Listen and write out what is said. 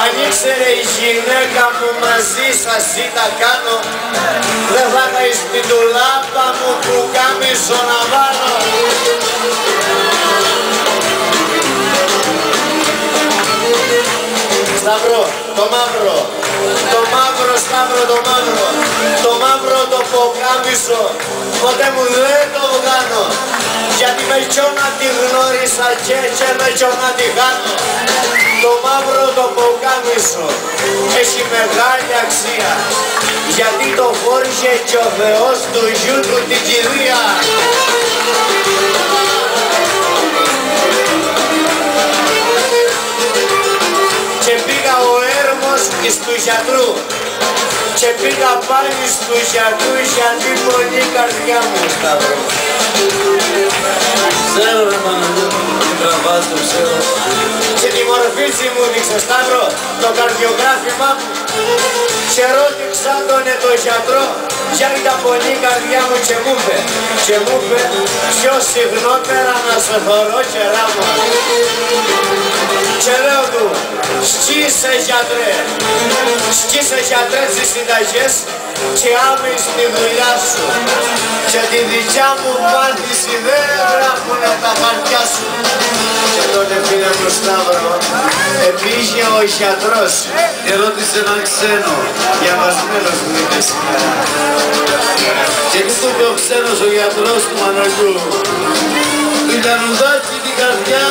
αν ήξερε η γυναίκα που μαζί σας ήταν κάνω, δεν θα είχα στην τουλάπα μου που κάμισο να βάλω. Σταύρο, το μαύρο, Σταύρο, το μαύρο το ποκάμισο, ποτέ μου δεν το βγάνω, γιατί με κιόνα τη γνώρισα και με κιόνα τη χάνω. Το μαύρο το ποκάμισο έχει μεγάλη αξία, γιατί το φόρησε και ο Θεός του γιου του την κηδεία. Και πήγα ο έρμος εις του γιατρού και πήγα πάλι στου γιατρού γιατί πολύ καρδιά μου, Σταύρο. Ξέρω ρε Παναγιώτη, την τραβάς το ξέρω. Και τη μορφίτσι μου δείξε, Σταύρο, το καρδιογράφημά μου. Και ρώτηξα τον το γιατρό ποια ήταν πολύ η καρδιά μου και μου είπε πιο συχνότερα να σε θωρώ καιρά μου. Και λέω του, σκίσε γιατρέ τις συνταγές και άμε στη δουλειά σου. Και τη δικιά μου μάθηση δεν γράφουνε τα χαρτιά σου. Και τότε φίλε μου Σταύρο, πήγε ο γιατρός και ρώτησε έναν ξένο, διαβασμένος μου είπε σήμερα. Και τι του είπε ο ξένος ο γιατρός του Μανολιού, του Λιανουδάκη την καρδιά,